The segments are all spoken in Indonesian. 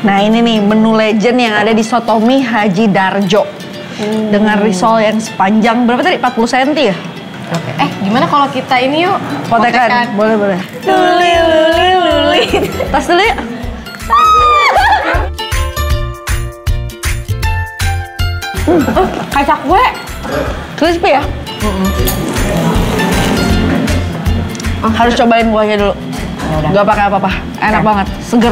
Nah ini nih menu legend yang ada di Sotomi Haji Darjo. Dengan risol yang sepanjang, berapa tadi? 40 cm ya? Gimana kalau kita ini yuk? Potekan. Boleh. Luli. Tas dulu ya. Kayak kue. Crispy ya? Harus cobain kuahnya dulu. Gak pakai apa-apa, enak banget, seger.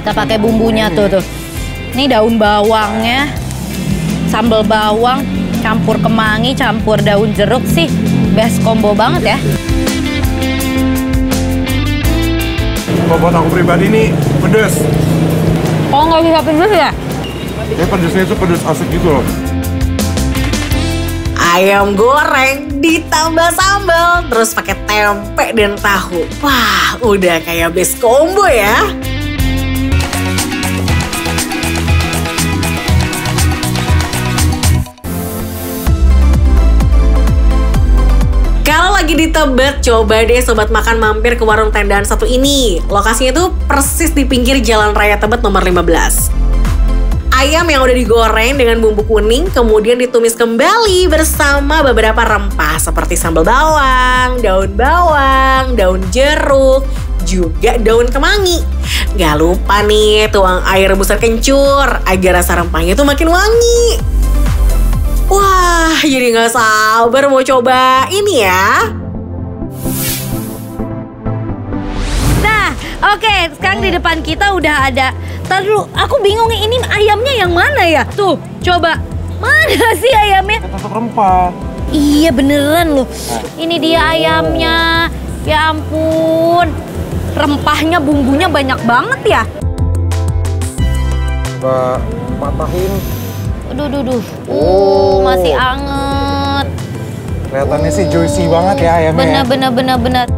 Kita pakai bumbunya tuh. Ini daun bawangnya, sambal bawang, campur kemangi, campur daun jeruk sih. Best combo banget ya. Buat aku pribadi nih pedes. Oh nggak bisa pedes ya? Pedesnya itu pedes asik gitu loh. Ayam goreng ditambah sambal, terus pakai tempe dan tahu. Wah, udah kayak best combo ya. Kalau lagi di Tebet, coba deh Sobat Makan mampir ke warung tendaan satu ini. Lokasinya tuh persis di pinggir Jalan Raya Tebet nomor 15. Ayam yang udah digoreng dengan bumbu kuning, kemudian ditumis kembali bersama beberapa rempah seperti sambal bawang, daun jeruk, juga daun kemangi. Gak lupa nih tuang air rebusan kencur agar rasa rempahnya tuh makin wangi. Wah, jadi gak sabar mau coba ini ya. Nah, oke, sekarang di depan kita udah ada. Ntar dulu, aku bingung nih, ini ayamnya yang mana ya? Tuh, coba. Mana sih ayamnya? Tetap rempah. Iya beneran loh. Ini dia ayamnya. Ya ampun. Rempahnya, bumbunya banyak banget ya. Mbak patahin. Aduh. Masih anget. Kelihatannya sih juicy banget ya ayamnya. Bener.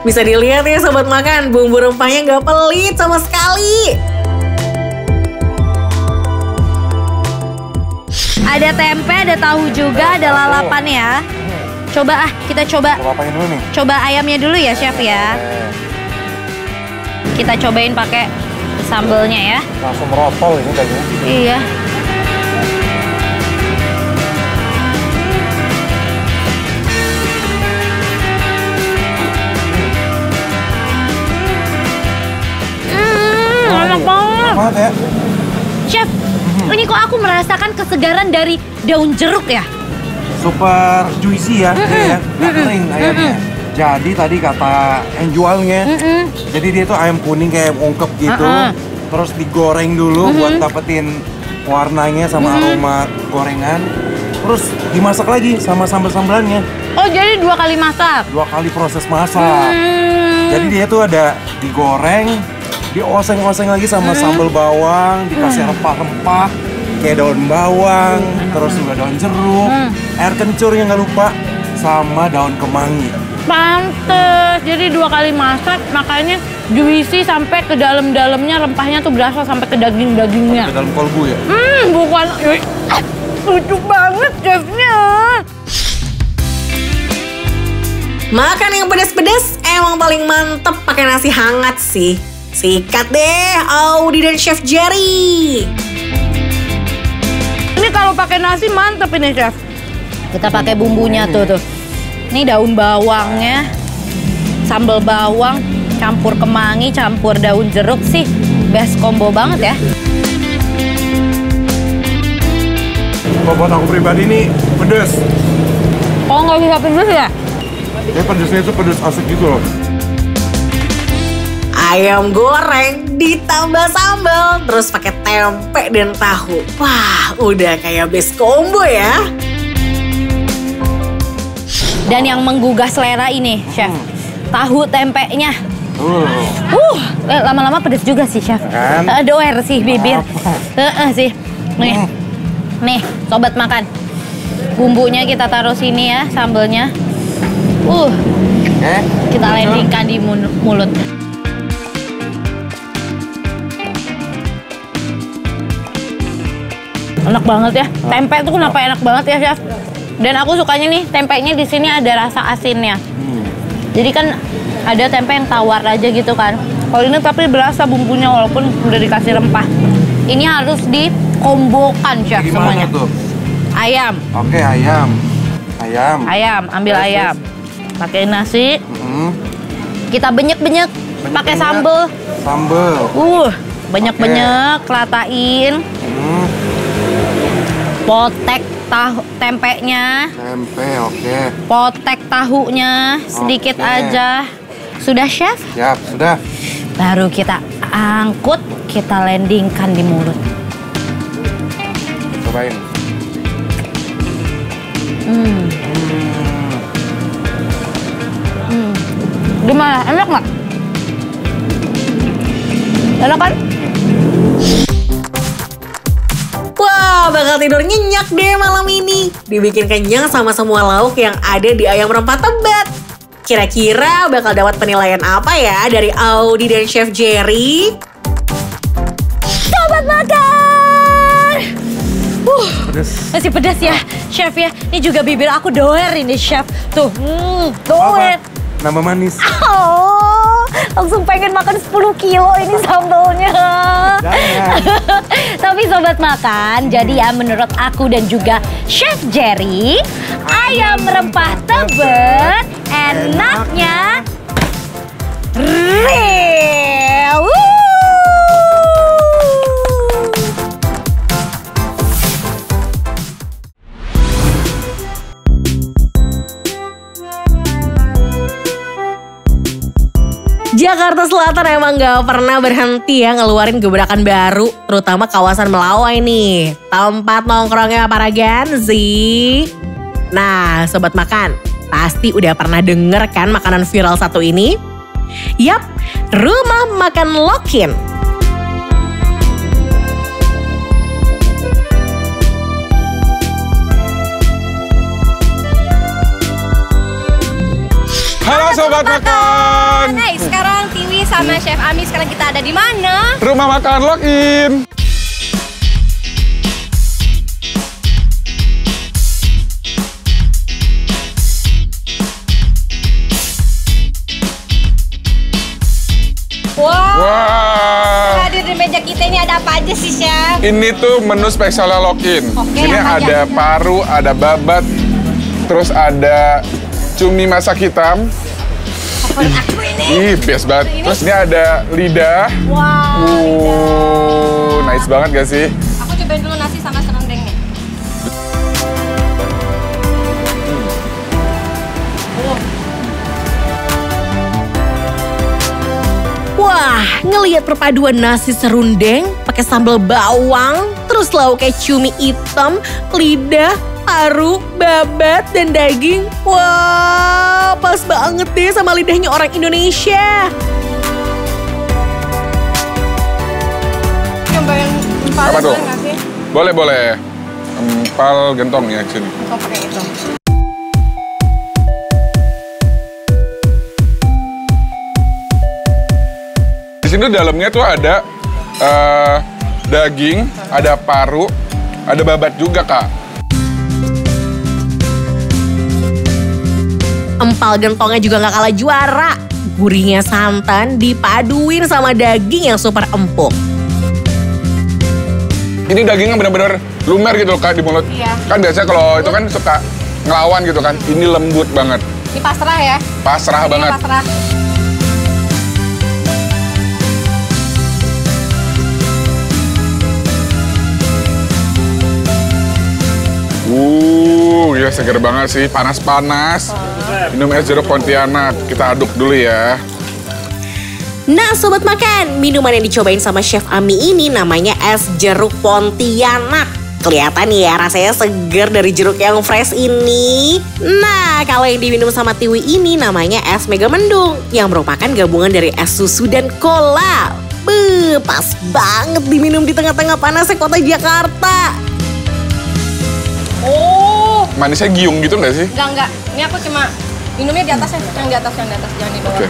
Bisa dilihat ya Sobat Makan, bumbu rempahnya nggak pelit sama sekali. Ada tempe, ada tahu juga, ada lalapan ya. Coba kita coba. Coba apain dulu nih? Coba ayamnya dulu ya, Chef ya. Kita cobain pakai sambelnya ya. Langsung merotol ini dagingnya. Iya. Enak banget ya. Chef, ini kok aku merasakan kesegaran dari daun jeruk ya? Super juicy ya, dia ya. Nggak kering ayamnya. Jadi tadi kata yang jualnya, jadi dia tuh ayam kuning kayak ungkep gitu, terus digoreng dulu buat dapetin warnanya sama aroma gorengan, terus dimasak lagi sama sambal-sambalannya. Oh jadi 2 kali masak? 2 kali proses masak. Jadi dia tuh ada digoreng, dioseng-oseng lagi sama sambal bawang, dikasih rempah-rempah kayak daun bawang, terus juga daun jeruk, air kencurnya nggak lupa, sama daun kemangi. Pantes, jadi 2 kali masak, makanya juicy sampai ke dalam-dalamnya, rempahnya tuh berasa sampai ke daging-dagingnya. Ke dalam kolbu ya? Bukan. Lucu banget chefnya. Makan yang pedas-pedas emang paling mantep pakai nasi hangat sih. Sikat deh Audi dan Chef Jerry. Ini kalau pakai nasi mantep ini Chef. Kita pakai bumbunya tuh. Ini daun bawangnya, sambal bawang, campur kemangi, campur daun jeruk sih. Best combo banget ya. Buat aku pribadi nih pedes. Oh nggak bisa pedes ya? Pedesnya itu pedes asik gitu loh. Ayam goreng ditambah sambal, terus pakai tempe dan tahu. Wah, udah kayak best combo ya. Dan yang menggugah selera ini, Chef. Tahu tempenya. Lama-lama pedes juga sih, Chef. Kan? Doer sih bibir. Sih. Nih, Sobat Makan. Bumbunya kita taruh sini ya, sambelnya. Kita landingkan di mulut. Enak banget ya. Tempe tuh kenapa enak banget ya, Chef? Dan aku sukanya nih tempenya di sini ada rasa asinnya. Jadi kan ada tempe yang tawar aja gitu kan. Kalau ini tapi berasa bumbunya walaupun udah dikasih rempah. Ini harus dikombokan chef Gimana semuanya. tuh? Ayam. Oke, ayam. Ayam. Ayam, ambil Terus, ayam. Pakai nasi. Mm-mm. Kita benyek-benyek pakai sambel. Sambel. Banyak-banyak ratain. Potek tempenya. Tempe, oke. Potek tahunya sedikit Oke. aja. Sudah chef? Siap, sudah. Baru kita angkut, kita landingkan di mulut. Cobain. Gimana? Enak nggak? Enak kan? Wah, bakal tidur nyenyak deh malam ini. Dibikin kenyang sama semua lauk yang ada di ayam rempah Tebet. Kira-kira bakal dapat penilaian apa ya dari Audi dan Chef Jerry? Selamat makan! Pedes. Masih pedas ya, chef ya. Ini juga bibir aku doer ini, chef. Tuh, doer. Apa? Nambah manis. Oh, langsung pengen makan 10 kilo ini sambalnya. Jangan. Tapi sobat makan, jadi ya menurut aku dan juga Chef Jerry, ayam rempah Tebet enaknya real. Jakarta Selatan emang gak pernah berhenti ya ngeluarin gebrakan baru, terutama kawasan Melawai nih, tempat nongkrongnya para Genzi. Nah, sobat makan, pasti udah pernah denger kan makanan viral satu ini? Yap, Rumah Makan Lokin. Halo Sobat Makan, Hai, sekarang Tiwi sama Chef Ami sekarang kita ada di mana? Rumah Makan Login. Wow, Wah, hadir di meja kita ini ada apa aja sih, Chef? ini tuh menu spesialnya Login. Oke, Ini apa ada aja? paru, ada babat, terus ada cumi masak hitam. Favorit aku ini. Ih, bias banget. Terus ini ada lidah. Wow, Nice banget gak sih? aku cobain dulu nasi sama serundengnya. Wah, ngelihat perpaduan nasi serundeng pakai sambal bawang, terus lauknya cumi hitam, lidah, paru, babat, dan daging. Wah, pas banget deh sama lidahnya orang Indonesia. Cobain Apa tuh? nggak sih? Boleh, boleh. Empal gentong ya, sini. Aku pakai itu. Di sini dalamnya tuh ada daging, ada paru, ada babat juga, Kak. Empal gentongnya juga nggak kalah juara. Gurihnya santan dipaduin sama daging yang super empuk. Ini dagingnya benar-benar lumer gitu loh, Kak, di mulut. Iya. Kan biasanya kalau itu kan suka ngelawan gitu kan. Ini lembut banget. Ini pasrah ya? Pasrah Ini banget. pasrah. Ya seger banget sih, panas-panas. Minum es jeruk Pontianak. Kita aduk dulu ya. Nah Sobat Makan, minuman yang dicobain sama Chef Ami ini namanya es jeruk Pontianak. Kelihatan ya rasanya seger dari jeruk yang fresh ini. Nah kalau yang diminum sama Tiwi ini namanya es Mega Mendung, yang merupakan gabungan dari es susu dan cola. Beuh, pas banget diminum di tengah-tengah panasnya kota Jakarta. Oh, Manisnya giung gitu nggak sih? enggak. Ini aku cuma minumnya di atas ya, yang di atas, jangan di bawah. Oke.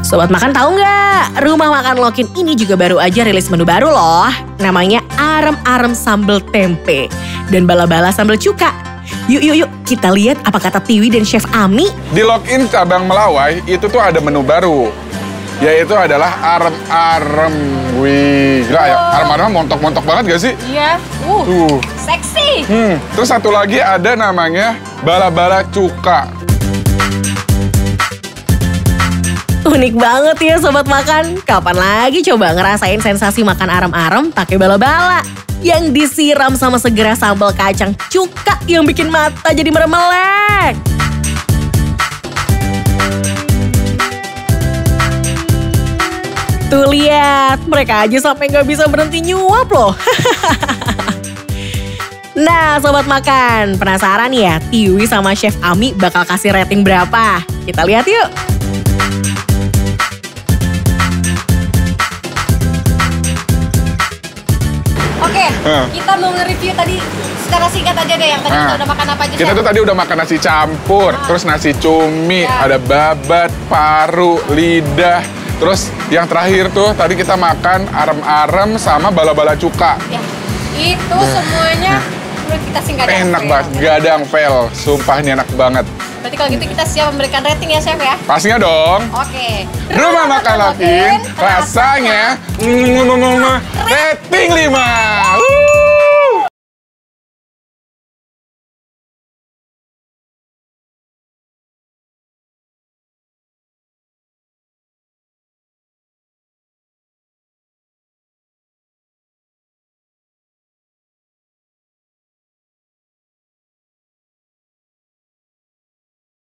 Sobat Makan tahu nggak? Rumah Makan Lokin ini juga baru aja rilis menu baru loh. Namanya Arem-Arem Sambal Tempe. dan bala-bala sambal cuka. Yuk, kita lihat apa kata Tiwi dan Chef Ami. Di login cabang Melawai itu tuh ada menu baru, yaitu adalah arem-arem. Wih, gila ya, arem-arem montok-montok banget gak sih? Iya. Tuh. Seksi. Terus satu lagi ada namanya bala-bala cuka. Unik banget ya Sobat Makan. Kapan lagi coba ngerasain sensasi makan arem-arem pakai bala-bala yang disiram sama segera sambal kacang cuka yang bikin mata jadi meremelek. Tuh lihat, mereka aja sampai nggak bisa berhenti nyuap loh. Nah Sobat Makan, penasaran ya Tiwi sama Chef Ami bakal kasih rating berapa? Kita lihat yuk. Oke, kita mau nge-review tadi secara singkat aja deh. Yang tadi kita udah makan apa aja? Kita tuh tadi udah makan nasi campur, terus nasi cumi, ada babat, paru, lidah. Terus yang terakhir tuh tadi kita makan arem-arem sama bala-bala cuka. Ya, itu semuanya menurut kita sih nggak ada. Enak banget, gak ada yang fail. Sumpah ini enak banget. Berarti kalau gitu kita siap memberikan rating ya Chef ya? Pastinya dong. Oke. Rumah Makan Lovin, rasanya rating 5.